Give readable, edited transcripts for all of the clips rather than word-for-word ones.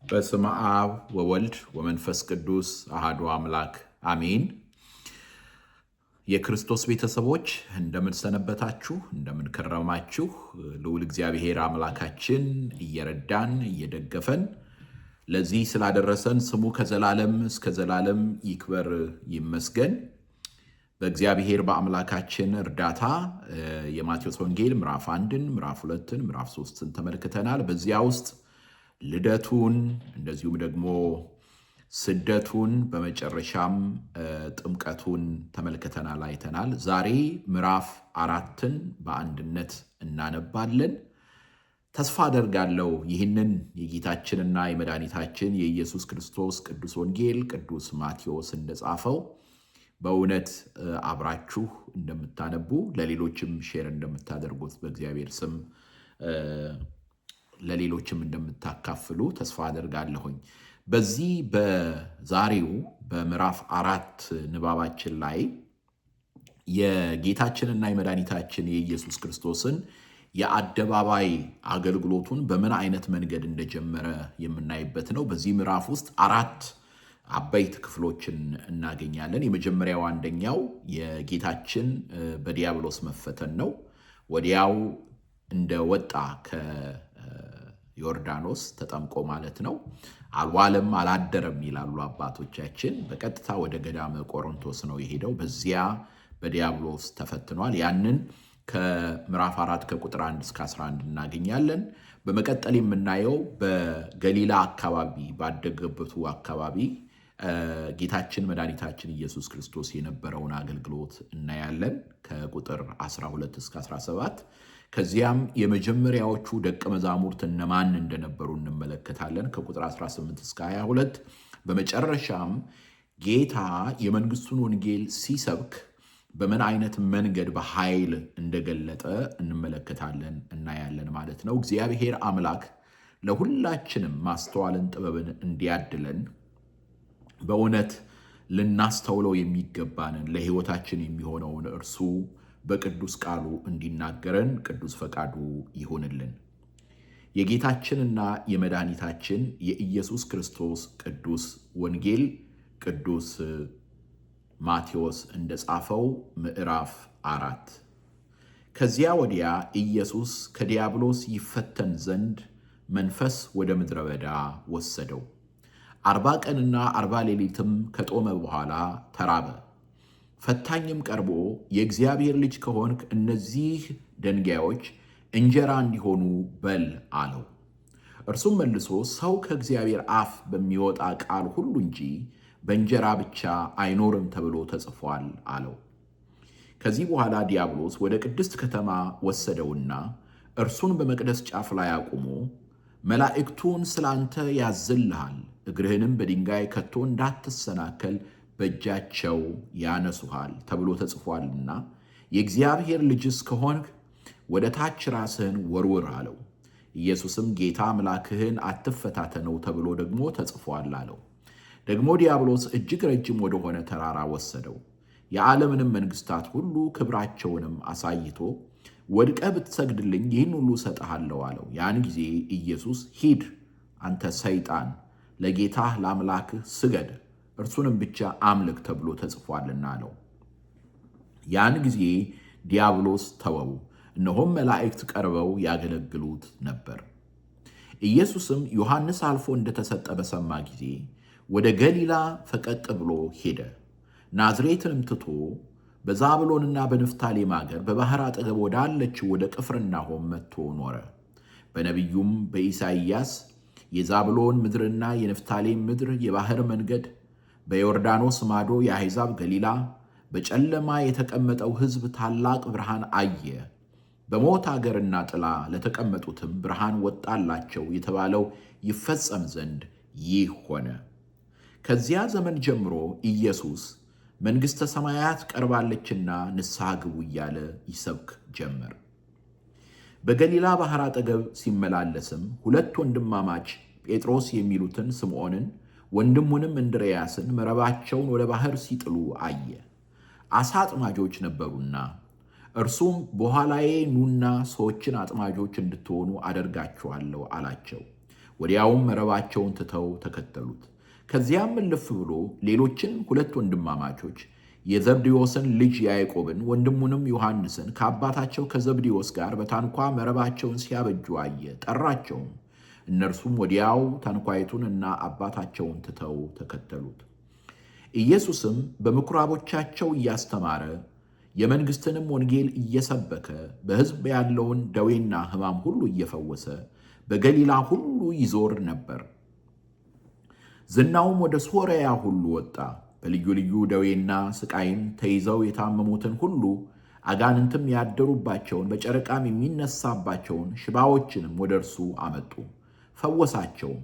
በስመ አብ ወወልድ ወመንፈስ ቅዱስ አሐዱ አምላክ አሜን። የክርስቶስ ቤተሰቦች እንደምን ሰነበታችሁ? እንደምን ከረማችሁ? ልዑል እግዚአብሔር አምላካችን እየረዳን እየደገፈን ለዚህ ስላደረሰን ስሙ ከዘላለም እስከ ዘላለም ይክበር ይመስገን። በእግዚአብሔር በአምላካችን እርዳታ የማቴዎስ ወንጌል ምዕራፍ 1ን፣ ምዕራፍ 2ን፣ ምዕራፍ 3ን ተመልክተናል። በዚያ ውስጥ ልደቱን እንደዚሁም ደግሞ ስደቱን በመጨረሻም ጥምቀቱን ተመልክተናል፣ አይተናል። ዛሬ ምዕራፍ 4ን በአንድነት እናነባለን። ተስፋ አደርጋለሁ ይህንን የጌታችንና የመድኃኒታችን የኢየሱስ ክርስቶስ ቅዱስ ወንጌል ቅዱስ ማቴዎስ እንደጻፈው በእውነት አብራችሁ እንደምታነቡ ለሌሎችም ሼር እንደምታደርጉት በእግዚአብሔር ስም ለሌሎችም እንደምታካፍሉ ተስፋ አደርጋለሁኝ። በዚህ በዛሬው በምዕራፍ 4 ንባባችን ላይ የጌታችንና የመድኃኒታችን የኢየሱስ ክርስቶስን የአደባባይ አገልግሎቱን በምን አይነት መንገድ እንደጀመረ የምናይበት ነው። በዚህ ምዕራፍ ውስጥ 4 አበይት ክፍሎችን እናገኛለን። የመጀመሪያው አንደኛው የጌታችን በዲያብሎስ መፈተን ነው። ወዲያው እንደወጣ ከዮርዳኖስ ተጠምቆ ማለት ነው አልዋለም አላደረም ይላሉ አባቶቻችን። በቀጥታ ወደ ገዳመ ቆሮንቶስ ነው የሄደው። በዚያ በዲያብሎስ ተፈትኗል። ያንን ከምዕራፍ 4 ከቁጥር 1 እስከ 11 እናገኛለን። በመቀጠል የምናየው በገሊላ አካባቢ ባደገበቱ አካባቢ ጌታችን መድኃኒታችን ኢየሱስ ክርስቶስ የነበረውን አገልግሎት እናያለን ከቁጥር 12 እስከ 17። ከዚያም የመጀመሪያዎቹ ደቀ መዛሙርት እነማን እንደነበሩ እንመለከታለን ከቁጥር 18 እስከ 22። በመጨረሻም ጌታ የመንግስቱን ወንጌል ሲሰብክ በምን አይነት መንገድ በኃይል እንደገለጠ እንመለከታለን እናያለን ማለት ነው። እግዚአብሔር አምላክ ለሁላችንም ማስተዋልን ጥበብን እንዲያድለን በእውነት ልናስተውለው የሚገባንን ለሕይወታችን የሚሆነውን እርሱ በቅዱስ ቃሉ እንዲናገረን ቅዱስ ፈቃዱ ይሁንልን። የጌታችንና የመድኃኒታችን የኢየሱስ ክርስቶስ ቅዱስ ወንጌል ቅዱስ ማቴዎስ እንደጻፈው ምዕራፍ 4። ከዚያ ወዲያ ኢየሱስ ከዲያብሎስ ይፈተን ዘንድ መንፈስ ወደ ምድረ በዳ ወሰደው። 40 ቀንና 40 ሌሊትም ከጦመ በኋላ ተራበ። ፈታኝም ቀርቦ የእግዚአብሔር ልጅ ከሆንክ እነዚህ ድንጋዮች እንጀራ እንዲሆኑ በል አለው። እርሱም መልሶ ሰው ከእግዚአብሔር አፍ በሚወጣ ቃል ሁሉ እንጂ በእንጀራ ብቻ አይኖርም ተብሎ ተጽፏል አለው። ከዚህ በኋላ ዲያብሎስ ወደ ቅድስት ከተማ ወሰደውና እርሱን በመቅደስ ጫፍ ላይ አቁሞ መላእክቱን ስላንተ ያዝልሃል፣ እግርህንም በድንጋይ ከቶ እንዳትሰናከል በእጃቸው ያነሱሃል ተብሎ ተጽፏልና የእግዚአብሔር ልጅስ ከሆንክ ወደ ታች ራስህን ወርውር አለው። ኢየሱስም ጌታ አምላክህን አትፈታተነው ተብሎ ደግሞ ተጽፏል አለው። ደግሞ ዲያብሎስ እጅግ ረጅም ወደሆነ ተራራ ወሰደው። የዓለምንም መንግስታት ሁሉ ክብራቸውንም አሳይቶ ወድቀህ ብትሰግድልኝ ይህን ሁሉ እሰጥሃለሁ አለው። ያን ጊዜ ኢየሱስ ሂድ አንተ ሰይጣን፣ ለጌታህ ለአምላክህ ስገድ እርሱንም ብቻ አምልክ ተብሎ ተጽፏልና አለው። ያን ጊዜ ዲያብሎስ ተወው፣ እነሆም መላእክት ቀርበው ያገለግሉት ነበር። ኢየሱስም ዮሐንስ አልፎ እንደተሰጠ በሰማ ጊዜ ወደ ገሊላ ፈቀቅ ብሎ ሄደ። ናዝሬትንም ትቶ በዛብሎንና በንፍታሌም አገር በባሕር አጠገብ ወዳለችው ወደ ቅፍርናሆም መጥቶ ኖረ። በነቢዩም በኢሳይያስ የዛብሎን ምድርና የንፍታሌም ምድር የባሕር መንገድ፣ በዮርዳኖስ ማዶ የአሕዛብ ገሊላ፣ በጨለማ የተቀመጠው ሕዝብ ታላቅ ብርሃን አየ፣ በሞት አገርና ጥላ ለተቀመጡትም ብርሃን ወጣላቸው የተባለው ይፈጸም ዘንድ ይህ ሆነ። ከዚያ ዘመን ጀምሮ ኢየሱስ መንግሥተ ሰማያት ቀርባለችና ንስሐ ግቡ እያለ ይሰብክ ጀመር። በገሊላ ባሕር አጠገብ ሲመላለስም 2 ወንድማማች ጴጥሮስ የሚሉትን ስምዖንን ወንድሙንም እንድርያስን መረባቸውን ወደ ባሕር ሲጥሉ አየ። ዓሣ አጥማጆች ነበሩና። እርሱም በኋላዬ ኑና ሰዎችን አጥማጆች እንድትሆኑ አደርጋችኋለሁ አላቸው። ወዲያውም መረባቸውን ትተው ተከተሉት። ከዚያም እልፍ ብሎ ሌሎችን ሁለት ወንድማማቾች የዘብዴዎስን ልጅ ያዕቆብን ወንድሙንም ዮሐንስን ከአባታቸው ከዘብዴዎስ ጋር በታንኳ መረባቸውን ሲያበጁ አየ። ጠራቸውም። እነርሱም ወዲያው ታንኳይቱንና አባታቸውን ትተው ተከተሉት። ኢየሱስም በምኩራቦቻቸው እያስተማረ የመንግሥትንም ወንጌል እየሰበከ በሕዝብ ያለውን ደዌና ሕማም ሁሉ እየፈወሰ በገሊላ ሁሉ ይዞር ነበር። ዝናውም ወደ ሶርያ ሁሉ ወጣ። በልዩ ልዩ ደዌና ስቃይም ተይዘው የታመሙትን ሁሉ አጋንንትም ያደሩባቸውን በጨረቃም የሚነሳባቸውን ሽባዎችንም ወደ እርሱ አመጡ፣ ፈወሳቸውም።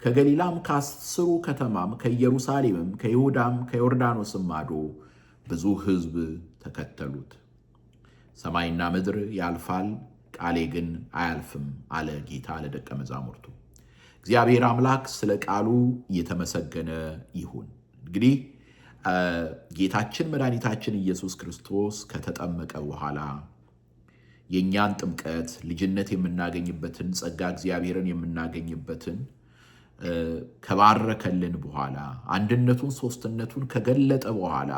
ከገሊላም ከ10 ከተማም ከኢየሩሳሌምም ከይሁዳም ከዮርዳኖስም ማዶ ብዙ ሕዝብ ተከተሉት። ሰማይና ምድር ያልፋል፣ ቃሌ ግን አያልፍም አለ ጌታ ለደቀ መዛሙርቱ። እግዚአብሔር አምላክ ስለ ቃሉ እየተመሰገነ ይሁን። እንግዲህ ጌታችን መድኃኒታችን ኢየሱስ ክርስቶስ ከተጠመቀ በኋላ የእኛን ጥምቀት ልጅነት የምናገኝበትን ጸጋ እግዚአብሔርን የምናገኝበትን ከባረከልን በኋላ አንድነቱን ሦስትነቱን ከገለጠ በኋላ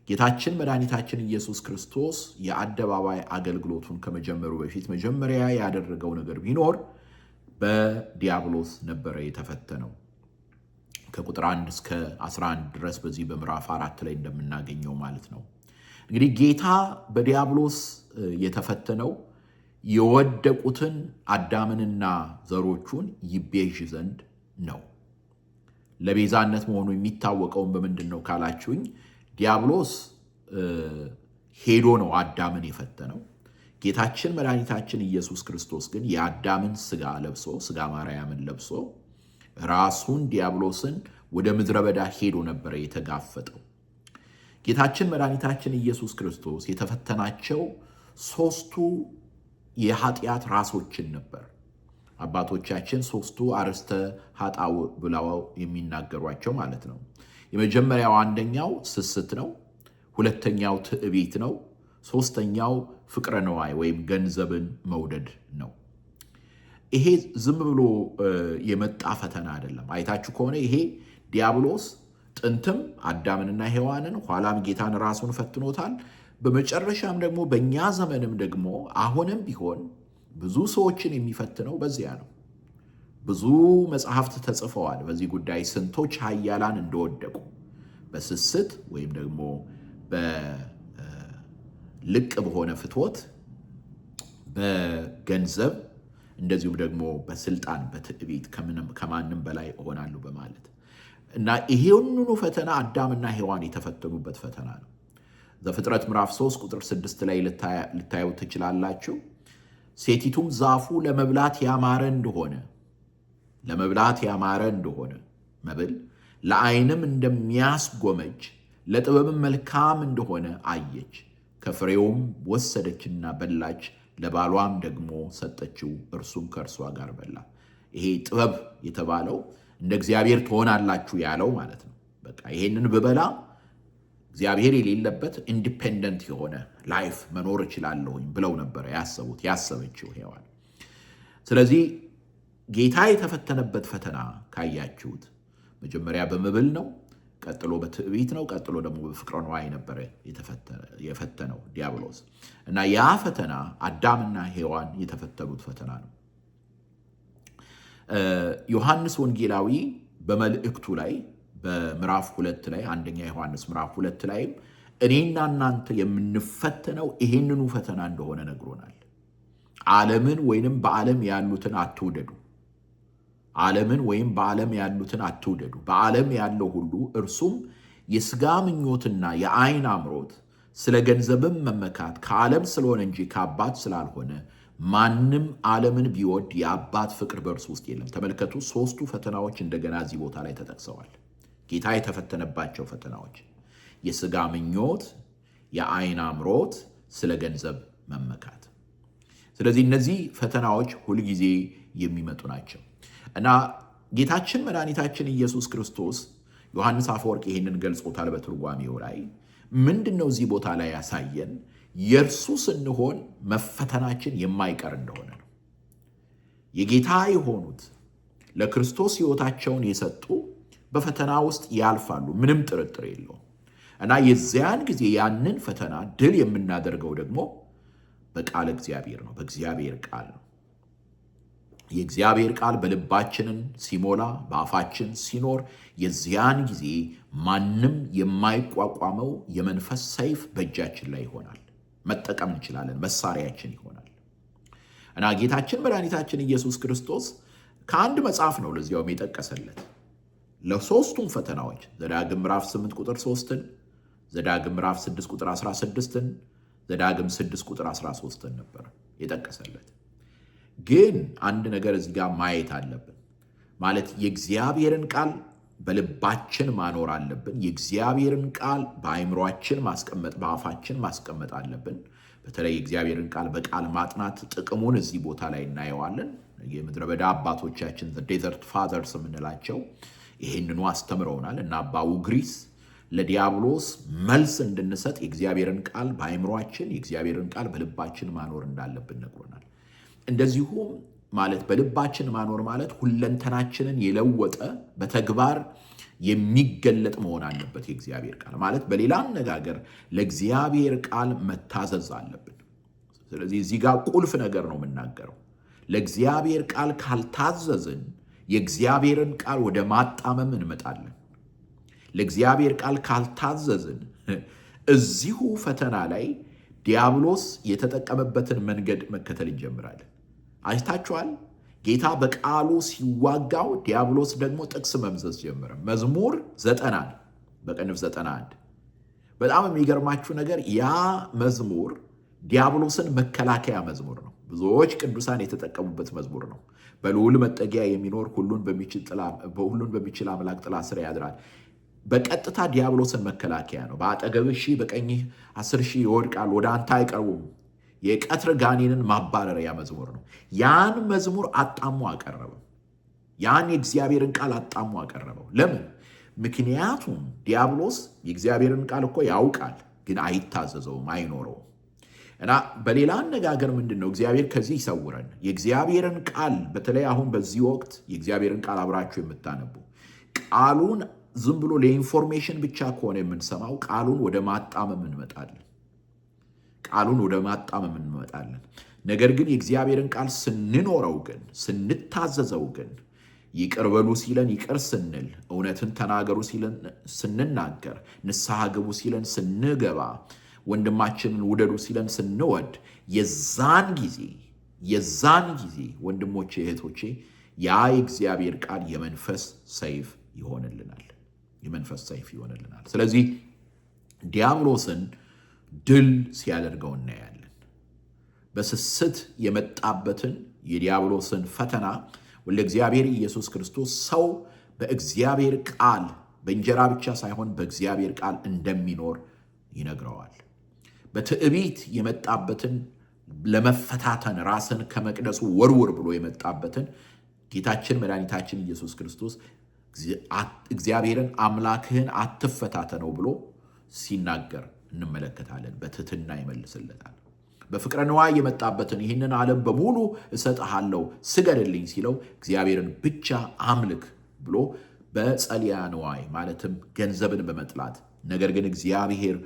ጌታችን መድኃኒታችን ኢየሱስ ክርስቶስ የአደባባይ አገልግሎቱን ከመጀመሩ በፊት መጀመሪያ ያደረገው ነገር ቢኖር በዲያብሎስ ነበረ የተፈተነው። ከቁጥር 1 እስከ 11 ድረስ በዚህ በምዕራፍ 4 ላይ እንደምናገኘው ማለት ነው። እንግዲህ ጌታ በዲያብሎስ የተፈተነው የወደቁትን አዳምንና ዘሮቹን ይቤዥ ዘንድ ነው። ለቤዛነት መሆኑ የሚታወቀውን በምንድን ነው ካላችሁኝ፣ ዲያብሎስ ሄዶ ነው አዳምን የፈተነው። ጌታችን መድኃኒታችን ኢየሱስ ክርስቶስ ግን የአዳምን ሥጋ ለብሶ ሥጋ ማርያምን ለብሶ ራሱን ዲያብሎስን ወደ ምድረ በዳ ሄዶ ነበረ የተጋፈጠው። ጌታችን መድኃኒታችን ኢየሱስ ክርስቶስ የተፈተናቸው 3ቱ የኃጢአት ራሶችን ነበር። አባቶቻችን 3ቱ አርእስተ ኃጣውእ ብለው የሚናገሯቸው ማለት ነው። የመጀመሪያው አንደኛው ስስት ነው። ሁለተኛው ትዕቢት ነው። ሶስተኛው ፍቅረ ነዋይ ወይም ገንዘብን መውደድ ነው። ይሄ ዝም ብሎ የመጣ ፈተና አይደለም። አይታችሁ ከሆነ ይሄ ዲያብሎስ ጥንትም አዳምንና ሔዋንን ኋላም ጌታን ራሱን ፈትኖታል። በመጨረሻም ደግሞ በእኛ ዘመንም ደግሞ አሁንም ቢሆን ብዙ ሰዎችን የሚፈትነው በዚያ ነው። ብዙ መጽሐፍት ተጽፈዋል በዚህ ጉዳይ። ስንቶች ኃያላን እንደወደቁ በስስት ወይም ደግሞ በልቅ በሆነ ፍትወት፣ በገንዘብ እንደዚሁም ደግሞ በስልጣን በትዕቢት ከማንም በላይ እሆናለሁ በማለት እና ይሄውኑ ፈተና አዳምና ሔዋን የተፈተኑበት ፈተና ነው። ዘፍጥረት ምዕራፍ 3 ቁጥር 6 ላይ ልታዩ ትችላላችሁ። ሴቲቱም ዛፉ ለመብላት ያማረ እንደሆነ መብል ለዓይንም እንደሚያስጎመጅ ለጥበብም መልካም እንደሆነ አየች። ከፍሬውም ወሰደችና በላች፣ ለባሏም ደግሞ ሰጠችው፣ እርሱም ከእርሷ ጋር በላ። ይሄ ጥበብ የተባለው እንደ እግዚአብሔር ትሆናላችሁ ያለው ማለት ነው። በቃ ይሄንን ብበላ እግዚአብሔር የሌለበት ኢንዲፔንደንት የሆነ ላይፍ መኖር እችላለሁኝ ብለው ነበረ ያሰበችው ሔዋን። ስለዚህ ጌታ የተፈተነበት ፈተና ካያችሁት መጀመሪያ በመብል ነው፣ ቀጥሎ በትዕቢት ነው፣ ቀጥሎ ደግሞ በፍቅረ ነዋይ ነበረ የፈተነው ዲያብሎስ እና ያ ፈተና አዳምና ሔዋን የተፈተኑት ፈተና ነው። ዮሐንስ ወንጌላዊ በመልእክቱ ላይ በምዕራፍ 2 ላይ አንደኛ ዮሐንስ ምዕራፍ 2 ላይ እኔና እናንተ የምንፈተነው ይሄንኑ ፈተና እንደሆነ ነግሮናል። ዓለምን ወይንም በዓለም ያሉትን አትውደዱ። ዓለምን ወይም በዓለም ያሉትን አትውደዱ። በዓለም ያለው ሁሉ እርሱም የሥጋ ምኞትና የዓይን አምሮት፣ ስለ ገንዘብም መመካት ከዓለም ስለሆነ እንጂ ከአባት ስላልሆነ ማንም ዓለምን ቢወድ የአባት ፍቅር በእርሱ ውስጥ የለም። ተመልከቱ፣ 3ቱ ፈተናዎች እንደገና እዚህ ቦታ ላይ ተጠቅሰዋል። ጌታ የተፈተነባቸው ፈተናዎች የሥጋ ምኞት፣ የዓይን አምሮት፣ ስለ ገንዘብ መመካት። ስለዚህ እነዚህ ፈተናዎች ሁልጊዜ የሚመጡ ናቸው እና ጌታችን መድኃኒታችን ኢየሱስ ክርስቶስ ዮሐንስ አፈወርቅ ይህንን ገልጾታል በትርጓሜው ላይ። ምንድን ነው እዚህ ቦታ ላይ ያሳየን? የእርሱ ስንሆን መፈተናችን የማይቀር እንደሆነ ነው። የጌታ የሆኑት ለክርስቶስ ሕይወታቸውን የሰጡ በፈተና ውስጥ ያልፋሉ፣ ምንም ጥርጥር የለውም። እና የዚያን ጊዜ ያንን ፈተና ድል የምናደርገው ደግሞ በቃል እግዚአብሔር ነው፣ በእግዚአብሔር ቃል ነው። የእግዚአብሔር ቃል በልባችንን ሲሞላ በአፋችን ሲኖር የዚያን ጊዜ ማንም የማይቋቋመው የመንፈስ ሰይፍ በእጃችን ላይ ይሆናል። መጠቀም እንችላለን፣ መሳሪያችን ይሆናል። እና ጌታችን መድኃኒታችን ኢየሱስ ክርስቶስ ከአንድ መጽሐፍ ነው ለዚያውም የጠቀሰለት ለሶስቱም ፈተናዎች ዘዳግም ምዕራፍ 8 ቁጥር 3ን፣ ዘዳግም ምዕራፍ 6 ቁጥር 16ን፣ ዘዳግም 6 ቁጥር 13ን ነበር የጠቀሰለት። ግን አንድ ነገር እዚህ ጋር ማየት አለብን። ማለት የእግዚአብሔርን ቃል በልባችን ማኖር አለብን። የእግዚአብሔርን ቃል በአእምሯችን ማስቀመጥ፣ በአፋችን ማስቀመጥ አለብን። በተለይ የእግዚአብሔርን ቃል በቃል ማጥናት ጥቅሙን እዚህ ቦታ ላይ እናየዋለን። የምድረ በዳ አባቶቻችን ዴዘርት ፋዘርስ የምንላቸው ይህንኑ አስተምረውናል እና አባ ውግሪስ ለዲያብሎስ መልስ እንድንሰጥ የእግዚአብሔርን ቃል በአእምሯችን፣ የእግዚአብሔርን ቃል በልባችን ማኖር እንዳለብን ነግሮናል። እንደዚሁም ማለት በልባችን ማኖር ማለት ሁለንተናችንን የለወጠ በተግባር የሚገለጥ መሆን አለበት። የእግዚአብሔር ቃል ማለት በሌላ አነጋገር ለእግዚአብሔር ቃል መታዘዝ አለብን። ስለዚህ እዚህ ጋር ቁልፍ ነገር ነው የምናገረው። ለእግዚአብሔር ቃል ካልታዘዝን የእግዚአብሔርን ቃል ወደ ማጣመም እንመጣለን። ለእግዚአብሔር ቃል ካልታዘዝን እዚሁ ፈተና ላይ ዲያብሎስ የተጠቀመበትን መንገድ መከተል እንጀምራለን። አይታችኋል። ጌታ በቃሉ ሲዋጋው ዲያብሎስ ደግሞ ጥቅስ መምዘዝ ጀመረ። መዝሙር 90 በቅንፍ 91 በጣም የሚገርማችሁ ነገር ያ መዝሙር ዲያብሎስን መከላከያ መዝሙር ነው። ብዙዎች ቅዱሳን የተጠቀሙበት መዝሙር ነው። በልዑል መጠጊያ የሚኖር ሁሉን በሚችል አምላክ ጥላ ስር ያድራል። በቀጥታ ዲያብሎስን መከላከያ ነው። በአጠገብህ 1000 በቀኝህ 10,000 ይወድቃል፣ ወደ አንተ አይቀርቡም። የቀትር ጋኔንን ማባረሪያ መዝሙር ነው። ያን መዝሙር አጣሙ አቀረበው። ያን የእግዚአብሔርን ቃል አጣሙ አቀረበው። ለምን? ምክንያቱም ዲያብሎስ የእግዚአብሔርን ቃል እኮ ያውቃል፣ ግን አይታዘዘውም፣ አይኖረውም። እና በሌላ አነጋገር ምንድን ነው? እግዚአብሔር ከዚህ ይሰውረን። የእግዚአብሔርን ቃል በተለይ አሁን በዚህ ወቅት የእግዚአብሔርን ቃል አብራችሁ የምታነቡ ቃሉን ዝም ብሎ ለኢንፎርሜሽን ብቻ ከሆነ የምንሰማው ቃሉን ወደ ማጣመም እንመጣለን። ነገር ግን የእግዚአብሔርን ቃል ስንኖረው ግን ስንታዘዘው ግን ይቅር በሉ ሲለን ይቅር ስንል፣ እውነትን ተናገሩ ሲለን ስንናገር፣ ንስሐ ግቡ ሲለን ስንገባ፣ ወንድማችንን ውደዱ ሲለን ስንወድ፣ የዛን ጊዜ ወንድሞቼ እህቶቼ ያ የእግዚአብሔር ቃል የመንፈስ ሰይፍ ይሆንልናል። ስለዚህ ዲያብሎስን ድል ሲያደርገው እናያለን። በስስት የመጣበትን የዲያብሎስን ፈተና ወደ እግዚአብሔር ኢየሱስ ክርስቶስ ሰው በእግዚአብሔር ቃል በእንጀራ ብቻ ሳይሆን በእግዚአብሔር ቃል እንደሚኖር ይነግረዋል። በትዕቢት የመጣበትን ለመፈታተን ራስን ከመቅደሱ ወርውር ብሎ የመጣበትን ጌታችን መድኃኒታችን ኢየሱስ ክርስቶስ እግዚአብሔርን አምላክህን አትፈታተነው ብሎ ሲናገር እንመለከታለን። በትህትና ይመልስለታል። በፍቅረ ንዋይ የመጣበትን ይህንን ዓለም በሙሉ እሰጥሃለሁ ስገድልኝ ሲለው እግዚአብሔርን ብቻ አምልክ ብሎ በጸሊያ ንዋይ ማለትም ገንዘብን በመጥላት ነገር ግን እግዚአብሔር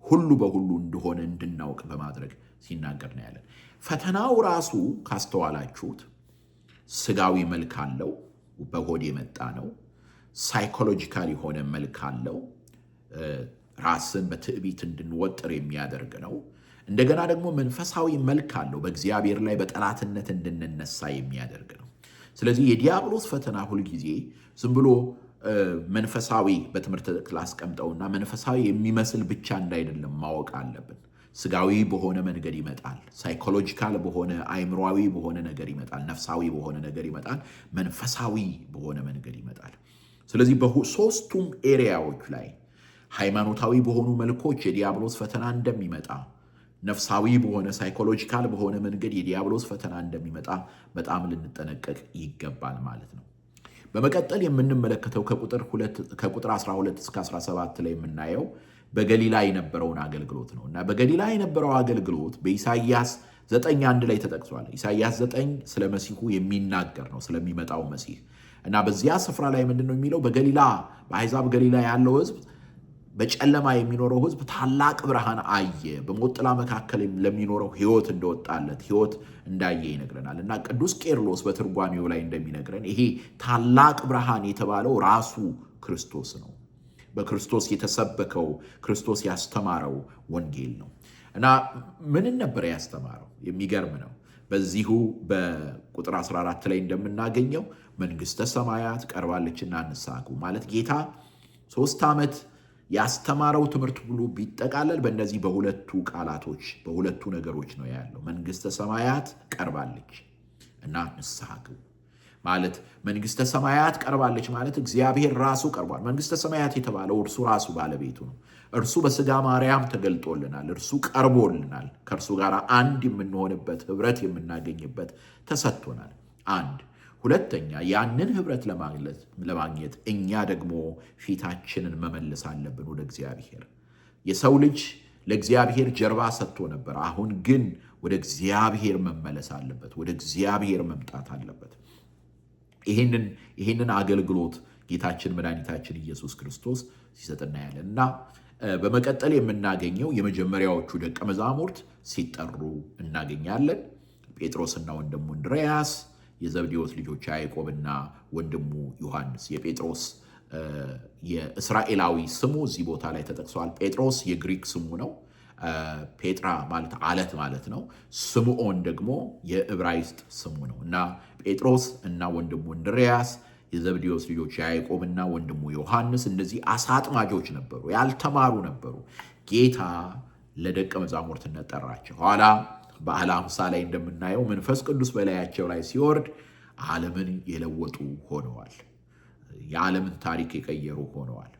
ሁሉ በሁሉ እንደሆነ እንድናውቅ በማድረግ ሲናገር ነው ያለን። ፈተናው ራሱ ካስተዋላችሁት ስጋዊ መልክ አለው፣ በሆድ የመጣ ነው። ሳይኮሎጂካል የሆነ መልክ አለው፣ ራስን በትዕቢት እንድንወጥር የሚያደርግ ነው። እንደገና ደግሞ መንፈሳዊ መልክ አለው፣ በእግዚአብሔር ላይ በጠላትነት እንድንነሳ የሚያደርግ ነው። ስለዚህ የዲያብሎስ ፈተና ሁልጊዜ ዝም ብሎ መንፈሳዊ በትምህርት ክላስ ቀምጠውና መንፈሳዊ የሚመስል ብቻ እንዳይደለም ማወቅ አለብን። ስጋዊ በሆነ መንገድ ይመጣል፣ ሳይኮሎጂካል በሆነ አይምሯዊ በሆነ ነገር ይመጣል፣ ነፍሳዊ በሆነ ነገር ይመጣል፣ መንፈሳዊ በሆነ መንገድ ይመጣል። ስለዚህ በሶስቱም ኤሪያዎች ላይ ሃይማኖታዊ በሆኑ መልኮች የዲያብሎስ ፈተና እንደሚመጣ፣ ነፍሳዊ በሆነ ሳይኮሎጂካል በሆነ መንገድ የዲያብሎስ ፈተና እንደሚመጣ በጣም ልንጠነቀቅ ይገባል ማለት ነው። በመቀጠል የምንመለከተው ከቁጥር 12 እስከ 17 ላይ የምናየው በገሊላ የነበረውን አገልግሎት ነው እና በገሊላ የነበረው አገልግሎት በኢሳይያስ 9:1 ላይ ተጠቅሷል። ኢሳይያስ 9 ስለ መሲሁ የሚናገር ነው፣ ስለሚመጣው መሲህ እና በዚያ ስፍራ ላይ ምንድነው የሚለው? በገሊላ በአሕዛብ ገሊላ ያለው ሕዝብ በጨለማ የሚኖረው ሕዝብ ታላቅ ብርሃን አየ፣ በሞት ጥላ መካከል ለሚኖረው ሕይወት እንደወጣለት ሕይወት እንዳየ ይነግረናል። እና ቅዱስ ቄርሎስ በትርጓሜው ላይ እንደሚነግረን ይሄ ታላቅ ብርሃን የተባለው ራሱ ክርስቶስ ነው። በክርስቶስ የተሰበከው ክርስቶስ ያስተማረው ወንጌል ነው። እና ምንን ነበር ያስተማረው? የሚገርም ነው። በዚሁ በቁጥር 14 ላይ እንደምናገኘው መንግሥተ ሰማያት ቀርባለችና ንስሐ ግቡ ማለት ጌታ 3 ዓመት ያስተማረው ትምህርት ሁሉ ቢጠቃለል በእነዚህ በሁለቱ ቃላቶች በሁለቱ ነገሮች ነው ያለው። መንግሥተ ሰማያት ቀርባለች እና ንስሐ ግቡ ማለት መንግሥተ ሰማያት ቀርባለች ማለት እግዚአብሔር ራሱ ቀርቧል። መንግሥተ ሰማያት የተባለው እርሱ ራሱ ባለቤቱ ነው። እርሱ በሥጋ ማርያም ተገልጦልናል። እርሱ ቀርቦልናል። ከእርሱ ጋር አንድ የምንሆንበት ኅብረት የምናገኝበት ተሰጥቶናል። አንድ ሁለተኛ ያንን ኅብረት ለማግኘት እኛ ደግሞ ፊታችንን መመለስ አለብን ወደ እግዚአብሔር። የሰው ልጅ ለእግዚአብሔር ጀርባ ሰጥቶ ነበር። አሁን ግን ወደ እግዚአብሔር መመለስ አለበት። ወደ እግዚአብሔር መምጣት አለበት። ይህንን አገልግሎት ጌታችን መድኃኒታችን ኢየሱስ ክርስቶስ ሲሰጥ እናያለን እና በመቀጠል የምናገኘው የመጀመሪያዎቹ ደቀ መዛሙርት ሲጠሩ እናገኛለን። ጴጥሮስና ወንድሙ እንድርያስ፣ የዘብዴዎስ ልጆች ያዕቆብና ወንድሙ ዮሐንስ። የጴጥሮስ የእስራኤላዊ ስሙ እዚህ ቦታ ላይ ተጠቅሷል። ጴጥሮስ የግሪክ ስሙ ነው። ፔጥራ ማለት አለት ማለት ነው። ስምዖን ደግሞ የዕብራይስጥ ስሙ ነው እና ጴጥሮስ እና ወንድሙ እንድርያስ፣ የዘብዴዎስ ልጆች ያዕቆብና ወንድሙ ዮሐንስ እነዚህ አሳ አጥማጆች ነበሩ፣ ያልተማሩ ነበሩ። ጌታ ለደቀ መዛሙርትነት ጠራቸው። ኋላ በዓለ ሃምሳ ላይ እንደምናየው መንፈስ ቅዱስ በላያቸው ላይ ሲወርድ ዓለምን የለወጡ ሆነዋል። የዓለምን ታሪክ የቀየሩ ሆነዋል።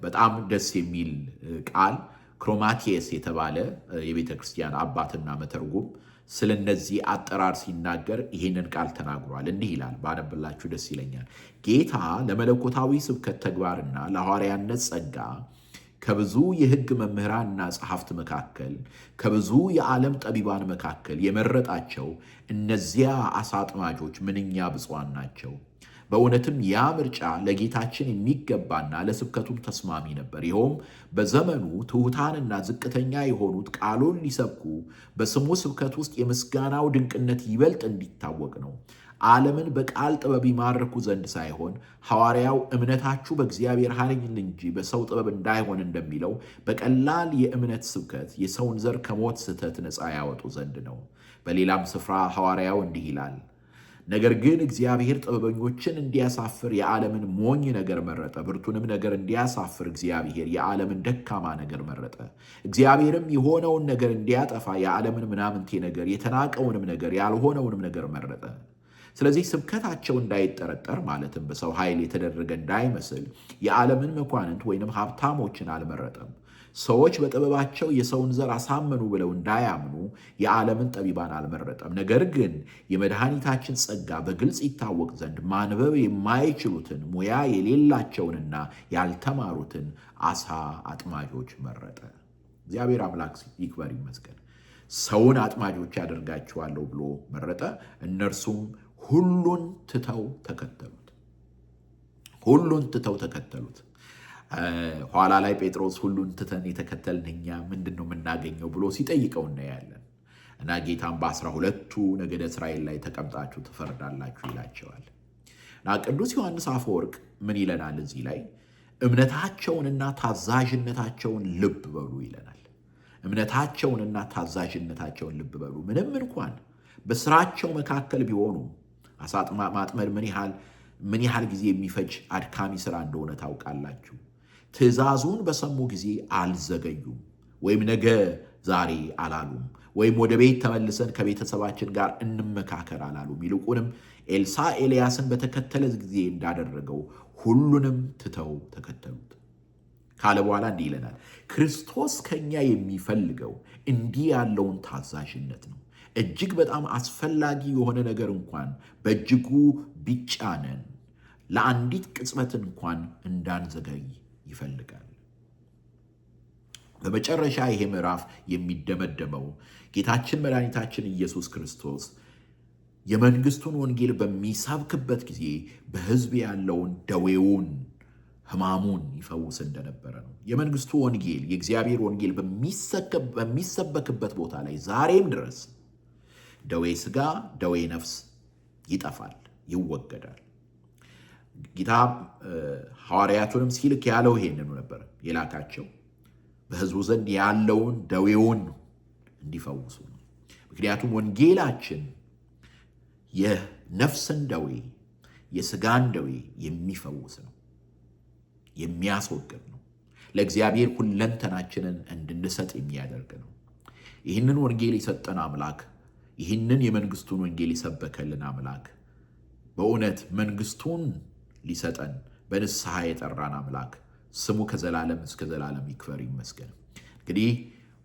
በጣም ደስ የሚል ቃል ክሮማቲየስ የተባለ የቤተ ክርስቲያን አባትና መተርጉም ስለ እነዚህ አጠራር ሲናገር ይህንን ቃል ተናግሯል። እንዲህ ይላል፣ ባነብላችሁ ደስ ይለኛል። ጌታ ለመለኮታዊ ስብከት ተግባርና ለሐዋርያነት ጸጋ ከብዙ የሕግ መምህራንና ጸሐፍት መካከል ከብዙ የዓለም ጠቢባን መካከል የመረጣቸው እነዚያ አሳ አጥማጆች ምንኛ ብፁዓን ናቸው። በእውነትም ያ ምርጫ ለጌታችን የሚገባና ለስብከቱም ተስማሚ ነበር። ይኸውም በዘመኑ ትሑታንና ዝቅተኛ የሆኑት ቃሉን ሊሰብኩ በስሙ ስብከት ውስጥ የምስጋናው ድንቅነት ይበልጥ እንዲታወቅ ነው። ዓለምን በቃል ጥበብ ይማርኩ ዘንድ ሳይሆን ሐዋርያው እምነታችሁ በእግዚአብሔር ኃይል እንጂ በሰው ጥበብ እንዳይሆን እንደሚለው በቀላል የእምነት ስብከት የሰውን ዘር ከሞት ስህተት ነፃ ያወጡ ዘንድ ነው። በሌላም ስፍራ ሐዋርያው እንዲህ ይላል፣ ነገር ግን እግዚአብሔር ጥበበኞችን እንዲያሳፍር የዓለምን ሞኝ ነገር መረጠ። ብርቱንም ነገር እንዲያሳፍር እግዚአብሔር የዓለምን ደካማ ነገር መረጠ። እግዚአብሔርም የሆነውን ነገር እንዲያጠፋ የዓለምን ምናምንቴ ነገር፣ የተናቀውንም ነገር፣ ያልሆነውንም ነገር መረጠ። ስለዚህ ስብከታቸው እንዳይጠረጠር ማለትም በሰው ኃይል የተደረገ እንዳይመስል የዓለምን መኳንንት ወይንም ሀብታሞችን አልመረጠም። ሰዎች በጥበባቸው የሰውን ዘር አሳመኑ ብለው እንዳያምኑ የዓለምን ጠቢባን አልመረጠም። ነገር ግን የመድኃኒታችን ጸጋ በግልጽ ይታወቅ ዘንድ ማንበብ የማይችሉትን ሙያ የሌላቸውንና ያልተማሩትን አሳ አጥማጆች መረጠ። እግዚአብሔር አምላክ ይክበር ይመስገን። ሰውን አጥማጆች ያደርጋቸዋለሁ ብሎ መረጠ። እነርሱም ሁሉን ትተው ተከተሉት። ሁሉን ትተው ተከተሉት። ኋላ ላይ ጴጥሮስ ሁሉን ትተን የተከተልን እኛ ምንድን ነው የምናገኘው ብሎ ሲጠይቀው እናያለን። እና ጌታም በ12ቱ ነገደ እስራኤል ላይ ተቀምጣችሁ ትፈርዳላችሁ ይላቸዋል። እና ቅዱስ ዮሐንስ አፈወርቅ ምን ይለናል እዚህ ላይ? እምነታቸውንና ታዛዥነታቸውን ልብ በሉ ይለናል። እምነታቸውንና ታዛዥነታቸውን ልብ በሉ። ምንም እንኳን በስራቸው መካከል ቢሆኑ አሳ ማጥመድ ምን ያህል ጊዜ የሚፈጅ አድካሚ ስራ እንደሆነ ታውቃላችሁ። ትእዛዙን በሰሙ ጊዜ አልዘገዩም፣ ወይም ነገ ዛሬ አላሉም፣ ወይም ወደ ቤት ተመልሰን ከቤተሰባችን ጋር እንመካከር አላሉም። ይልቁንም ኤልሳዕ ኤልያስን በተከተለ ጊዜ እንዳደረገው ሁሉንም ትተው ተከተሉት ካለ በኋላ እንዲህ ይለናል። ክርስቶስ ከኛ የሚፈልገው እንዲህ ያለውን ታዛዥነት ነው። እጅግ በጣም አስፈላጊ የሆነ ነገር እንኳን በእጅጉ ቢጫነን ለአንዲት ቅጽበት እንኳን እንዳንዘገይ ይፈልጋል። በመጨረሻ ይሄ ምዕራፍ የሚደመደመው ጌታችን መድኃኒታችን ኢየሱስ ክርስቶስ የመንግስቱን ወንጌል በሚሰብክበት ጊዜ በሕዝብ ያለውን ደዌውን፣ ሕማሙን ይፈውስ እንደነበረ ነው። የመንግስቱ ወንጌል የእግዚአብሔር ወንጌል በሚሰበክበት ቦታ ላይ ዛሬም ድረስ ደዌ ሥጋ፣ ደዌ ነፍስ ይጠፋል፣ ይወገዳል። ጌታ ሐዋርያቱንም ሲልክ ያለው ይሄንኑ ነበር የላካቸው በሕዝቡ ዘንድ ያለውን ደዌውን እንዲፈውሱ ነው። ምክንያቱም ወንጌላችን የነፍስን ደዌ የሥጋን ደዌ የሚፈውስ ነው፣ የሚያስወግድ ነው። ለእግዚአብሔር ሁለንተናችንን እንድንሰጥ የሚያደርግ ነው። ይህንን ወንጌል የሰጠን አምላክ፣ ይህንን የመንግስቱን ወንጌል የሰበከልን አምላክ፣ በእውነት መንግስቱን ሊሰጠን በንስሐ የጠራን አምላክ ስሙ ከዘላለም እስከ ዘላለም ይክበር ይመስገን። እንግዲህ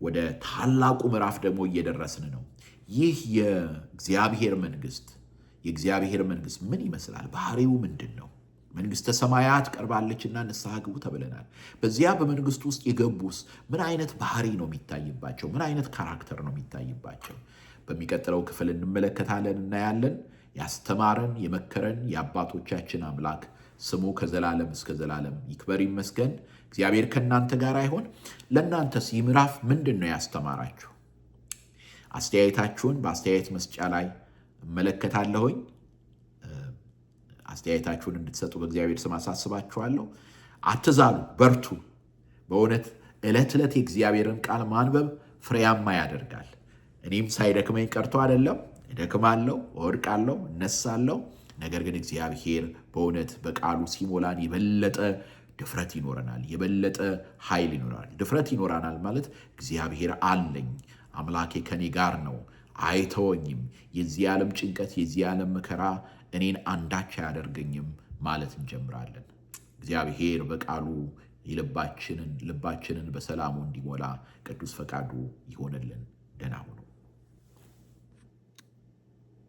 ወደ ታላቁ ምዕራፍ ደግሞ እየደረስን ነው። ይህ የእግዚአብሔር መንግስት ምን ይመስላል? ባህሪው ምንድን ነው? መንግስተ ሰማያት ቀርባለችና ንስሐ ግቡ ተብለናል። በዚያ በመንግስቱ ውስጥ የገቡስ ምን አይነት ባህሪ ነው የሚታይባቸው? ምን አይነት ካራክተር ነው የሚታይባቸው? በሚቀጥለው ክፍል እንመለከታለን፣ እናያለን። ያስተማረን የመከረን የአባቶቻችን አምላክ ስሙ ከዘላለም እስከ ዘላለም ይክበር ይመስገን። እግዚአብሔር ከእናንተ ጋር አይሆን። ለእናንተስ ይህ ምዕራፍ ምንድን ነው ያስተማራችሁ? አስተያየታችሁን በአስተያየት መስጫ ላይ እመለከታለሁኝ። አስተያየታችሁን እንድትሰጡ በእግዚአብሔር ስም አሳስባችኋለሁ። አትዛሉ፣ በርቱ። በእውነት ዕለት ዕለት የእግዚአብሔርን ቃል ማንበብ ፍሬያማ ያደርጋል። እኔም ሳይደክመኝ ቀርቶ አይደለም፣ እደክማለሁ፣ እወድቃለሁ፣ እነሳለሁ። ነገር ግን እግዚአብሔር በእውነት በቃሉ ሲሞላን የበለጠ ድፍረት ይኖረናል፣ የበለጠ ኃይል ይኖረናል። ድፍረት ይኖረናል ማለት እግዚአብሔር አለኝ፣ አምላኬ ከኔ ጋር ነው፣ አይተወኝም፣ የዚህ ዓለም ጭንቀት፣ የዚህ ዓለም መከራ እኔን አንዳች አያደርገኝም ማለት እንጀምራለን። እግዚአብሔር በቃሉ ልባችንን በሰላሙ እንዲሞላ ቅዱስ ፈቃዱ ይሆንልን።